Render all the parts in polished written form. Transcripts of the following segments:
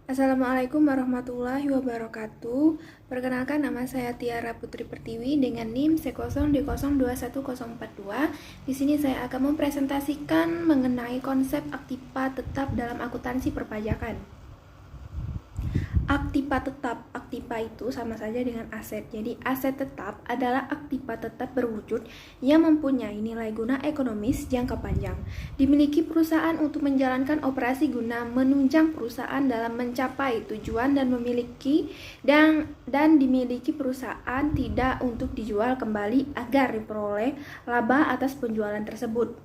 Assalamualaikum warahmatullahi wabarakatuh. Perkenalkan, nama saya Tiara Putri Pertiwi dengan NIM C0D021042. Di sini saya akan mempresentasikan mengenai konsep aktiva tetap dalam akuntansi perpajakan. Aktiva tetap, aktiva itu sama saja dengan aset. Jadi aset tetap adalah aktiva tetap berwujud yang mempunyai nilai guna ekonomis jangka panjang. Dimiliki perusahaan untuk menjalankan operasi guna menunjang perusahaan dalam mencapai tujuan dan dimiliki perusahaan tidak untuk dijual kembali agar diperoleh laba atas penjualan tersebut.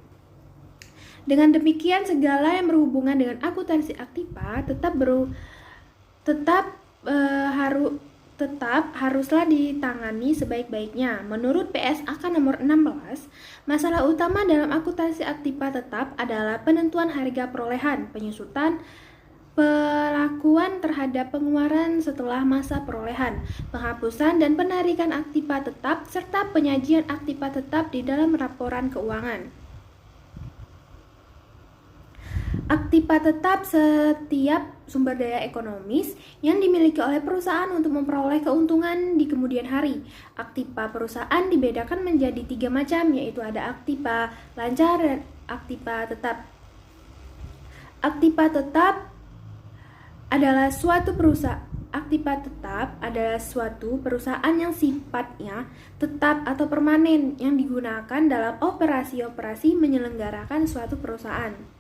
Dengan demikian, segala yang berhubungan dengan akuntansi aktiva haruslah ditangani sebaik-baiknya. Menurut PSAK nomor 16, masalah utama dalam akuntansi aktiva tetap adalah penentuan harga perolehan, penyusutan, pelakuan terhadap pengeluaran setelah masa perolehan, penghapusan dan penarikan aktiva tetap, serta penyajian aktiva tetap di dalam laporan keuangan. Aktiva tetap setiap sumber daya ekonomis yang dimiliki oleh perusahaan untuk memperoleh keuntungan di kemudian hari. Aktiva perusahaan dibedakan menjadi 3 macam, yaitu ada aktiva lancar dan aktiva tetap. Aktiva tetap adalah suatu perusahaan yang sifatnya tetap atau permanen yang digunakan dalam operasi-operasi menyelenggarakan suatu perusahaan.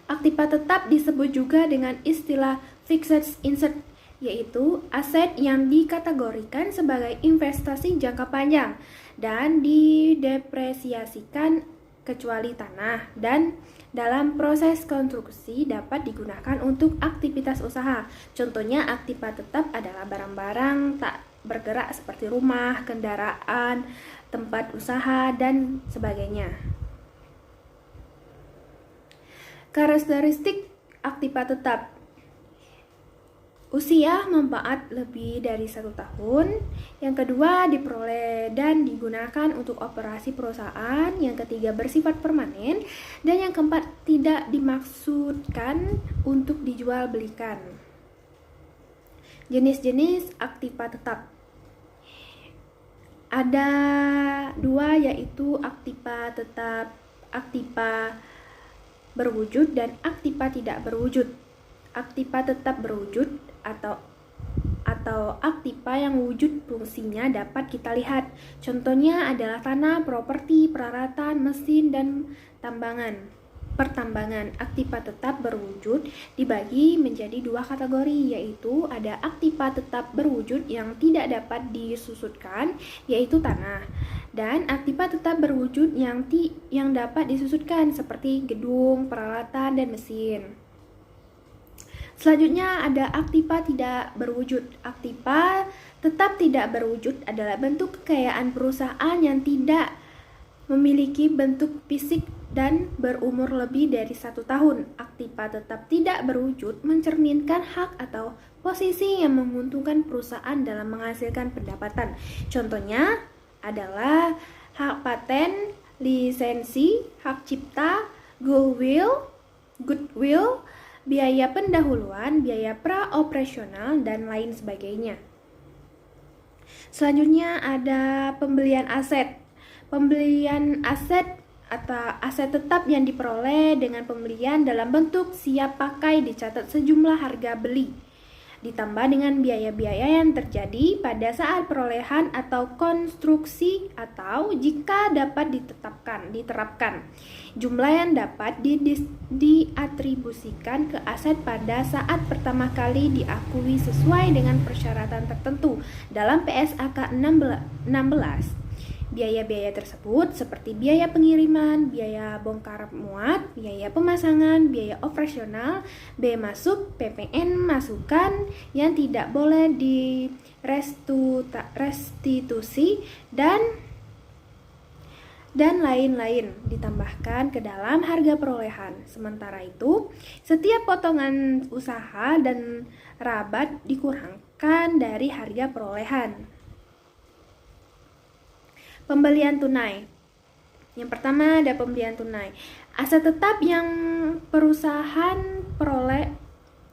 Aktiva tetap disebut juga dengan istilah fixed asset, yaitu aset yang dikategorikan sebagai investasi jangka panjang dan didepresiasikan kecuali tanah, dan dalam proses konstruksi dapat digunakan untuk aktivitas usaha. Contohnya aktiva tetap adalah barang-barang tak bergerak seperti rumah, kendaraan, tempat usaha, dan sebagainya. Karakteristik aktiva tetap: usia manfaat lebih dari 1 tahun. Yang kedua, diperoleh dan digunakan untuk operasi perusahaan. Yang ketiga, bersifat permanen. Dan yang keempat, tidak dimaksudkan untuk dijual belikan. Jenis-jenis aktiva tetap ada 2, yaitu aktiva tetap, aktiva berwujud dan aktiva tidak berwujud. Aktiva tetap berwujud atau aktiva yang wujud fungsinya dapat kita lihat. Contohnya adalah tanah, properti, peralatan, mesin, dan pertambangan. Aktiva tetap berwujud dibagi menjadi 2 kategori, yaitu ada aktiva tetap berwujud yang tidak dapat disusutkan, yaitu tanah, dan aktiva tetap berwujud yang dapat disusutkan seperti gedung, peralatan, dan mesin. Selanjutnya ada aktiva tidak berwujud. Aktiva tetap tidak berwujud adalah bentuk kekayaan perusahaan yang tidak memiliki bentuk fisik dan berumur lebih dari 1 tahun. Aktiva tetap tidak berwujud mencerminkan hak atau posisi yang menguntungkan perusahaan dalam menghasilkan pendapatan. Contohnya adalah hak paten, lisensi, hak cipta, goodwill, biaya pendahuluan, biaya praoperasional, dan lain sebagainya. Selanjutnya ada pembelian aset. Pembelian aset atau aset tetap yang diperoleh dengan pembelian dalam bentuk siap pakai dicatat sejumlah harga beli, ditambah dengan biaya-biaya yang terjadi pada saat perolehan atau konstruksi, atau jika dapat diterapkan jumlah yang dapat diatribusikan ke aset pada saat pertama kali diakui sesuai dengan persyaratan tertentu dalam PSAK 16. Biaya-biaya tersebut seperti biaya pengiriman, biaya bongkar muat, biaya pemasangan, biaya operasional, biaya masuk, PPN masukan yang tidak boleh direstitusi, dan lain-lain ditambahkan ke dalam harga perolehan. Sementara itu, setiap potongan usaha dan rabat dikurangkan dari harga perolehan. Pembelian tunai. Yang pertama ada pembelian tunai. Aset tetap yang perusahaan peroleh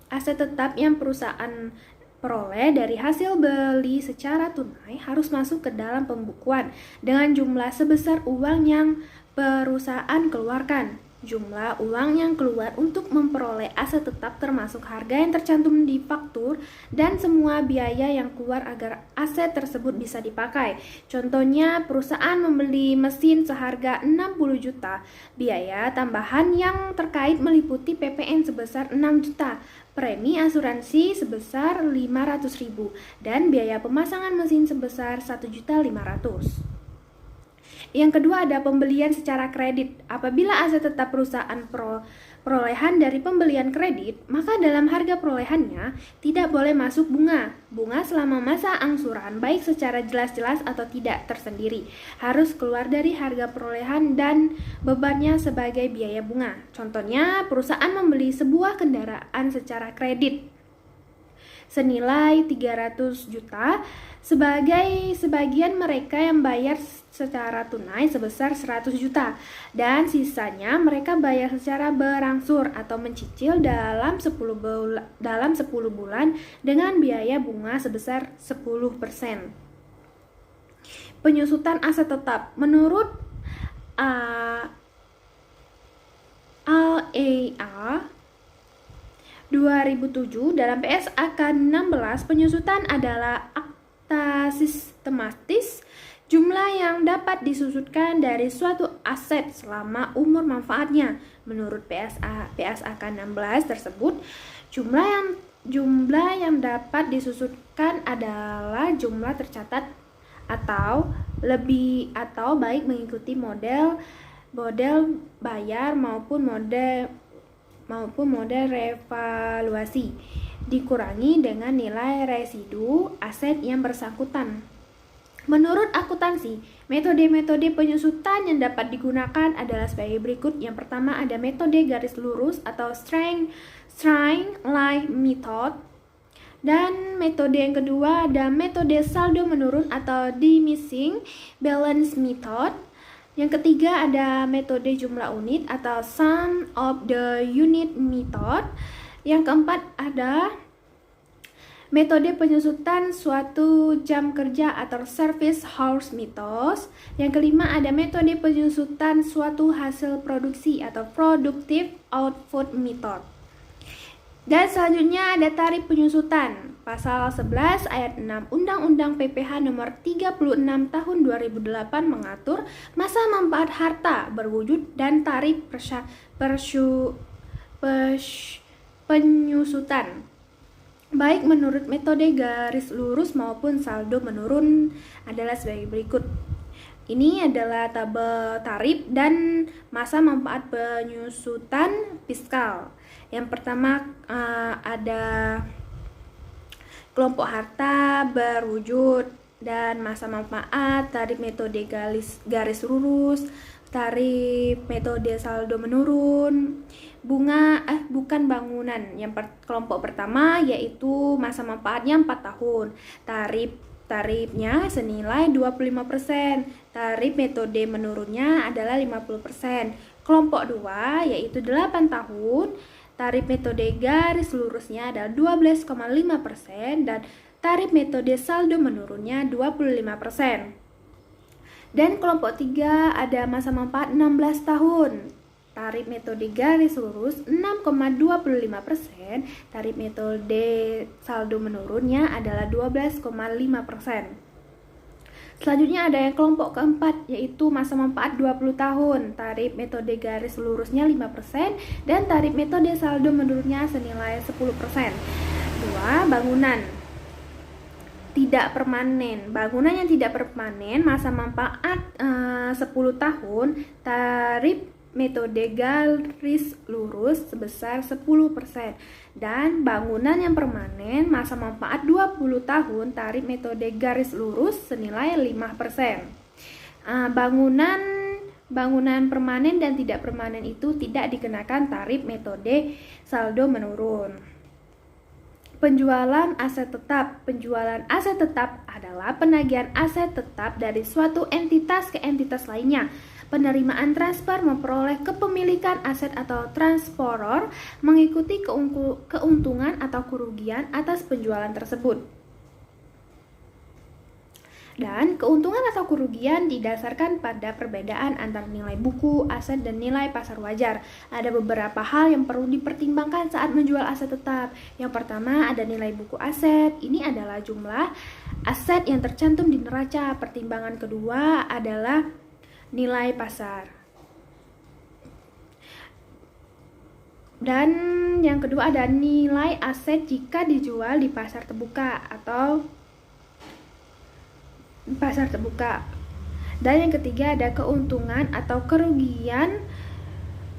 Aset tetap yang perusahaan peroleh dari hasil beli secara tunai harus masuk ke dalam pembukuan dengan jumlah sebesar uang yang perusahaan keluarkan. Jumlah uang yang keluar untuk memperoleh aset tetap termasuk harga yang tercantum di faktur dan semua biaya yang keluar agar aset tersebut bisa dipakai. Contohnya, perusahaan membeli mesin seharga 60 juta. Biaya tambahan yang terkait meliputi PPN sebesar 6 juta, premi asuransi sebesar 500.000, dan biaya pemasangan mesin sebesar 1.500.000. Yang kedua ada pembelian secara kredit. Apabila aset tetap perusahaan perolehan dari pembelian kredit, maka dalam harga perolehannya tidak boleh masuk bunga. Bunga selama masa angsuran, baik secara jelas-jelas atau tidak tersendiri, harus keluar dari harga perolehan dan bebannya sebagai biaya bunga. Contohnya, perusahaan membeli sebuah kendaraan secara kredit senilai 300 juta, sebagian mereka yang bayar secara tunai sebesar 100 juta dan sisanya mereka bayar secara berangsur atau mencicil dalam 10 bulan dengan biaya bunga sebesar 10%. Penyusutan aset tetap menurut LAA 2007 dalam PSAK 16, penyusutan adalah akta sistematis jumlah yang dapat disusutkan dari suatu aset selama umur manfaatnya. Menurut PSAK 16 tersebut, jumlah yang dapat disusutkan adalah jumlah tercatat atau baik mengikuti model bayar maupun model revaluasi, dikurangi dengan nilai residu aset yang bersangkutan. Menurut akuntansi, metode-metode penyusutan yang dapat digunakan adalah sebagai berikut. Yang pertama ada metode garis lurus atau straight line method. Dan metode yang kedua ada metode saldo menurun atau diminishing balance method. Yang ketiga ada metode jumlah unit atau sum of the unit method. Yang keempat ada metode penyusutan suatu jam kerja atau service hours method. Yang kelima ada metode penyusutan suatu hasil produksi atau productive output method. Dan selanjutnya ada tarif penyusutan. Pasal 11 ayat 6 Undang-Undang PPH nomor 36 tahun 2008 mengatur masa manfaat harta berwujud dan tarif penyusutan, baik menurut metode garis lurus maupun saldo menurun adalah sebagai berikut. Ini adalah tabel tarif dan masa manfaat penyusutan fiskal. Yang pertama ada kelompok harta berwujud dan masa manfaat, tarif metode garis lurus, tarif metode saldo menurun, bukan bangunan. Kelompok pertama yaitu masa manfaatnya 4 tahun. Tarifnya senilai 25%. Tarif metode menurunnya adalah 50%. Kelompok 2 yaitu 8 tahun. Tarif metode garis lurusnya adalah 12,5% dan tarif metode saldo menurunnya 25%. Dan kelompok 3 ada masa manfaat 16 tahun. Tarif metode garis lurus 6,25%, tarif metode saldo menurunnya adalah 12,5%. Selanjutnya ada yang kelompok keempat yaitu masa manfaat 20 tahun. Tarif metode garis lurusnya 5% dan tarif metode saldo menurunnya senilai 10%. 2. Bangunan tidak permanen. Bangunan yang tidak permanen masa manfaat 10 tahun. Tarif metode garis lurus sebesar 10%. Dan bangunan yang permanen masa manfaat 20 tahun, tarif metode garis lurus senilai 5%. Bangunan permanen dan tidak permanen itu tidak dikenakan tarif metode saldo menurun. Penjualan aset tetap. Penjualan aset tetap adalah penagihan aset tetap dari suatu entitas ke entitas lainnya. Penerimaan transfer memperoleh kepemilikan aset atau transferor mengikuti keuntungan atau kerugian atas penjualan tersebut. Dan keuntungan atau kerugian didasarkan pada perbedaan antara nilai buku, aset, dan nilai pasar wajar. Ada beberapa hal yang perlu dipertimbangkan saat menjual aset tetap. Yang pertama ada nilai buku aset. Ini adalah jumlah aset yang tercantum di neraca. Pertimbangan kedua adalah nilai pasar. Dan yang kedua ada nilai aset jika dijual di pasar terbuka atau pasar terbuka. Dan yang ketiga ada keuntungan atau kerugian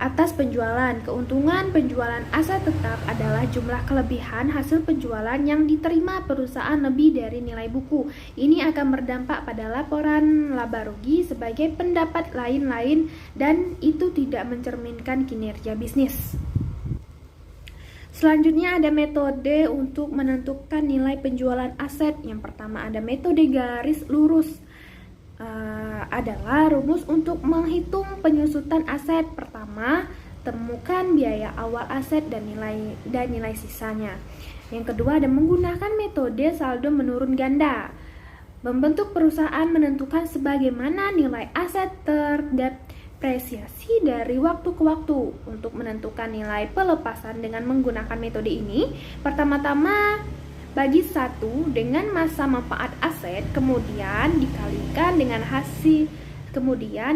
atas penjualan. Keuntungan penjualan aset tetap adalah jumlah kelebihan hasil penjualan yang diterima perusahaan lebih dari nilai buku. Ini akan berdampak pada laporan laba rugi sebagai pendapat lain-lain dan itu tidak mencerminkan kinerja bisnis. Selanjutnya ada metode untuk menentukan nilai penjualan aset. Yang pertama ada metode garis lurus. Adalah rumus untuk menghitung penyusutan aset. Pertama, temukan biaya awal aset dan nilai sisanya. Yang kedua ada menggunakan metode saldo menurun ganda. Membentuk perusahaan menentukan sebagaimana nilai aset terdepresiasi dari waktu ke waktu. Untuk menentukan nilai pelepasan dengan menggunakan metode ini, pertama-tama bagi 1 dengan masa manfaat aset, kemudian dikalikan dengan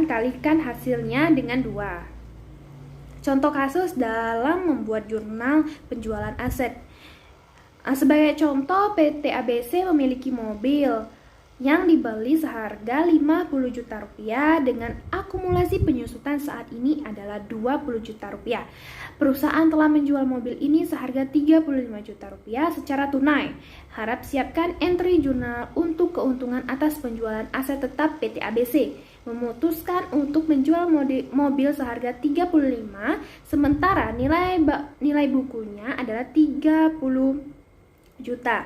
kalikan hasilnya dengan 2. Contoh kasus dalam membuat jurnal penjualan aset. Sebagai contoh, PT ABC memiliki mobil yang dibeli seharga 50 juta rupiah dengan akumulasi penyusutan saat ini adalah 20 juta rupiah. Perusahaan telah menjual mobil ini seharga 35 juta rupiah secara tunai. Harap siapkan entry jurnal untuk keuntungan atas penjualan aset tetap PT ABC. Memutuskan untuk menjual mobil seharga 35, sementara nilai bukunya adalah 30 juta.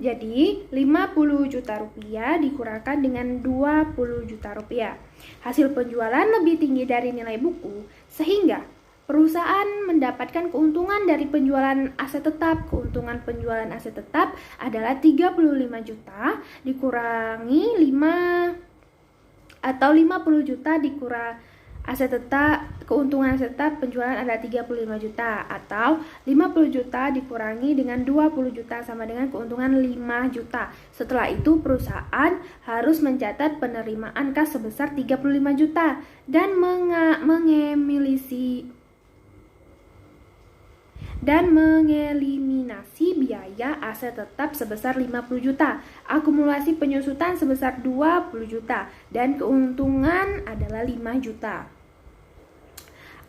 Jadi 50 juta rupiah dikurangkan dengan 20 juta rupiah. Hasil penjualan lebih tinggi dari nilai buku, sehingga perusahaan mendapatkan keuntungan dari penjualan aset tetap. Keuntungan penjualan aset tetap adalah 35 juta dikurangi 5 atau 50 juta dikurang aset tetap, keuntungan aset tetap penjualan adalah 35 juta atau 50 juta dikurangi dengan 20 juta sama dengan keuntungan 5 juta. Setelah itu perusahaan harus mencatat penerimaan kas sebesar 35 juta dan mengeliminasi biaya aset tetap sebesar 50 juta, akumulasi penyusutan sebesar 20 juta, dan keuntungan adalah 5 juta.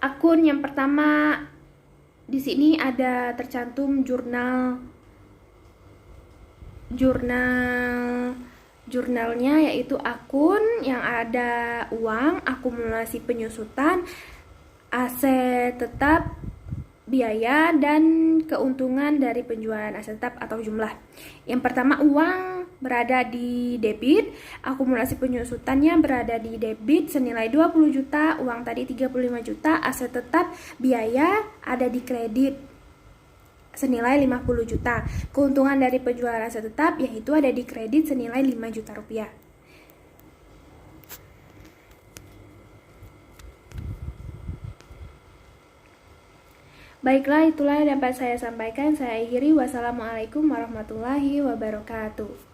Akun yang pertama di sini ada tercantum jurnalnya, yaitu akun yang ada uang, akumulasi penyusutan, aset tetap, biaya, dan keuntungan dari penjualan aset tetap atau jumlah. Yang pertama uang berada di debit, akumulasi penyusutannya berada di debit senilai 20 juta, uang tadi 35 juta, aset tetap biaya ada di kredit senilai 50 juta. Keuntungan dari penjualan aset tetap yaitu ada di kredit senilai 5 juta rupiah. Baiklah, itulah yang dapat saya sampaikan. Saya akhiri. Wassalamualaikum warahmatullahi wabarakatuh.